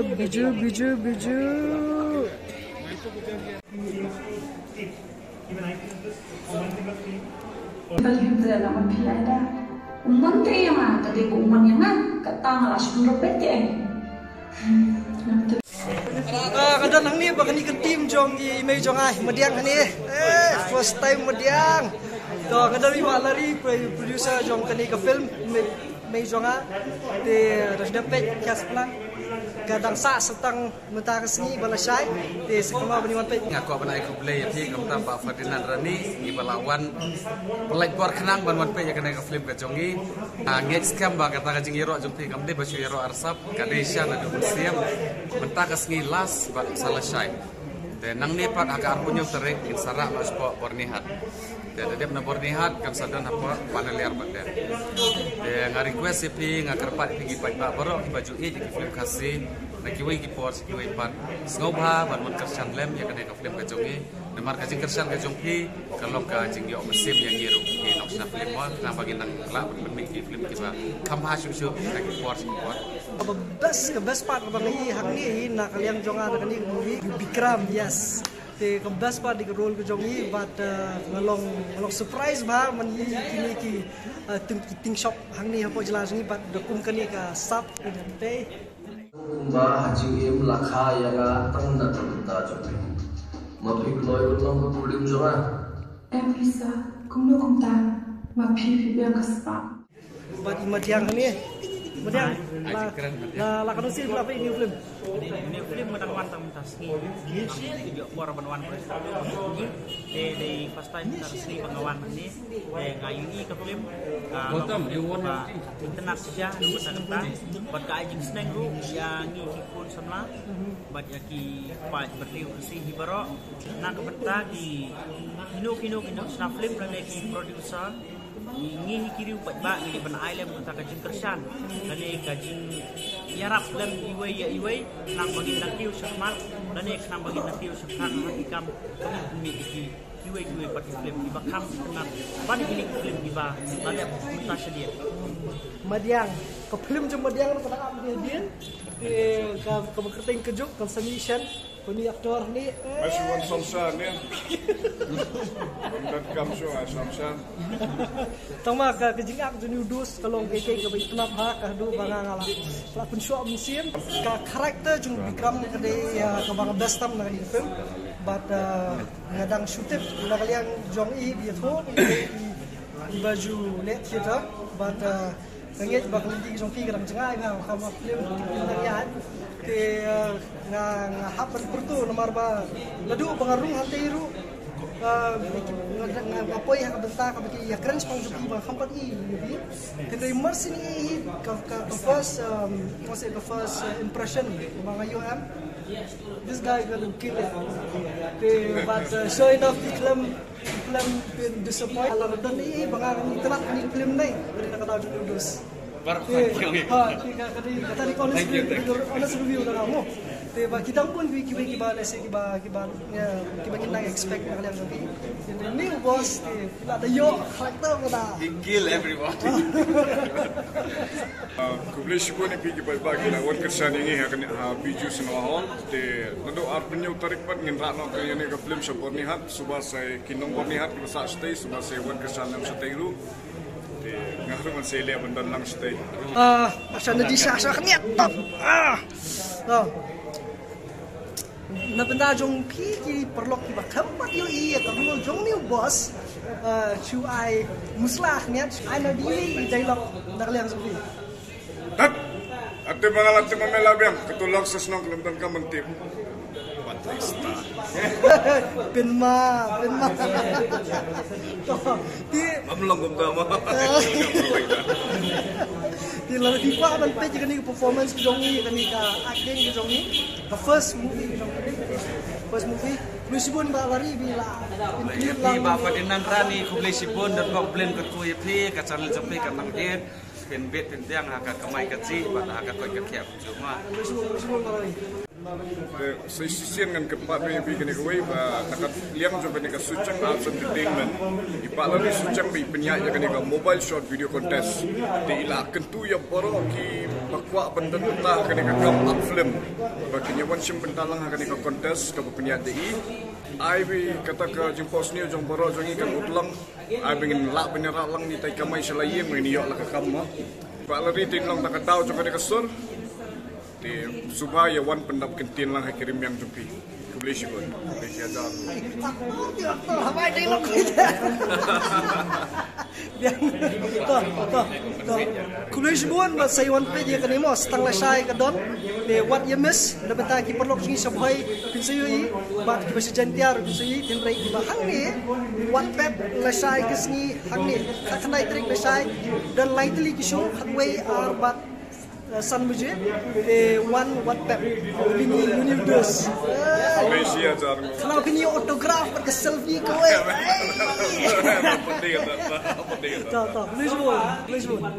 biju biju biju. Kita nama pilih dah. Umman tu yang mana? Tadi umman yang mana? Kata ngalas berapa je? Kadang nang ni bakan ikan tim jong di Mei jong ai mediang ni. First time mediang. To kadang ni malari producer jong kani ke film Mei jong ai. Di ras dapat kas plan. Kadang sa setang mentah kesini balasai. Di sekema bani wan pe. Ngaku apa naik play tapi kamu tampak Ferdinand Rani di balawan pelai kuar kenang ban wan pe ya kena ke film ke jongi. Ngej skam ba kata ke jingiro jompi kamu de basu yero arsap kadesha na du siam mentah kesini las ba salasai. Dan nang ni pak agak arpunyo terek insara mas po bornihat. Dan dia na bornihat kan sadan apa paneliar benda. Dan ngari request sepi ngakarpat pergi pak baro baju e di film kasih na kiwai ki por kiwai pan snobha ban mon kersan lem ya kena ke film ke jongi. Nemar kajing kersan ke jongpi kalau ka jing yo mesim yang ngiru ki nok na film wa na bagi nang la ben ki film ki ba kam ha shu shu ka ki por. Best part bang ni hang ni nak kalian jongan kan ni movie Bikram yes. Te best part di role ke jongi but ngalong surprise bah man kini ki ting shop hang ni hapo jelas ni but dokum kan ni ka sap te ba haji em lakha ya ga tang na ta jo mapik loi ulong ko kulim jonga Bisa kumno kumta mapi biang kaspa. but imadiang ni Madiang, la kanusi berapa ini film? Ini film menawan tamu tasni. Tiga orang menawan presiden. Di first time tasni pengawan ini, ngayuni ke film. Internet saja, nomor satu. Buat kajian seneng ru, yang ini pun sama. Buat yaki pak berliu si hibaro. Nak kebetulan di kino snap film dan lagi produser. Ini kiri upat bak ni ban island untuk kajing kersan dan kajing yarap dan iway nang bagi nak kiu sakmal dan nang bagi nak kiu sakhan ikam kami ki iway pat film di bakam kenal ban ini film di ba ada mutas dia Madiang ke film cuma Madiang pada dia ke bekerting kejuk consumption Puni aktor ni Masih wan samsan ya. Dan kamu suka samsan. Tama ka kejingak juni udus kalau keke ke baik penap ha ka do banga ngala. Pelakon show musim ka karakter jung Bikram ni kade ya ka banga best tam na di film. But ngadang shooting na kalian jong i bi tho di baju let theater but ngej bakal di jong pi kadang cengai ha ka film nang ke nga hapan pertu nomor ba ladu bangarung hanteiru apoy ha benta ka baki ya keren spang jupi ba hampat i yubi ke immersion i ka first impression mga UM this guy gonna kill it but sure enough the film been disappointed ala dan i bangarung itelat ni film nai dari nakataw judus kata di honest review na kamu. Tiba kita pun kiba kita expect na kalian nanti. Ini new boss, ada yo karakter mana. He kill everyone. Kublish ko ni pigi bagi na wan kersan ini akan biju senawahon. Te nado arpenyo tarik pat nginra no kaya ni ka film sa Bornihat subah saya kinong Bornihat kita sa stay subah saya wan kersan nam sa Tairu. Ngaruh man saya lihat benda lang stay. Asal nanti saya niat top. Na benda jong pi perlok ki bakam pat yo iya kamu jong ni bos. Chu ai muslah niat ai na di dialog na kalian sabi. Tat. Ate mga lati mamela biang ketulak sa snong kelemtan ka mentip. Patrista. Penma. Ti Mamlong gum tama. Di lalu di pa man pe jika ni performance ke jongi kani ka acting ke jongi the first movie Lusibun ba lari bila include Di ba Ferdinand Rani Lusibun dan kau blend ke tu pi ka channel jampi ka nang dia pen bet pen tiang ha ka kamai ka ci ba ha ka koi ka kiap cuma Lusibun ba lari Saya sisian dengan keempat yang bikin kawai, takat liang juga dengan Suchang Arts Entertainment. Ipala ni Suchang bi penyanyi dengan mobile short video contest. Di ilah kentu ya baru ki bakwa bendan tah dengan come up film. Baginya wan sim bentalang dengan contest ke penyanyi di. Ai bi kata ke jimpos ni jong baru jong ikan utlang. Ai ingin lak benerak lang ni tai kamai selain ini yok lah ke kamu. Ipala ni tinlang takat tahu juga dengan sur. Di supaya wan pendap kentin lang kirim yang jumpi Malaysia pun Malaysia dah Hamai dialog kita. Malaysia pun saya wan pe dia kan mo setang la sai ka don le what you miss le beta ki perlok ni sabhai pinsui bat ki basi jantiar pinsui tin rai ki bahang ni what pep la sai kisni hang ni khanai trik la sai dan lightly ki show hangway bat San Mujib, one pep, bini universe. Malaysia jar. Kalau bini autograph pakai selfie kau, Penting kata. Tahu, Lisbon.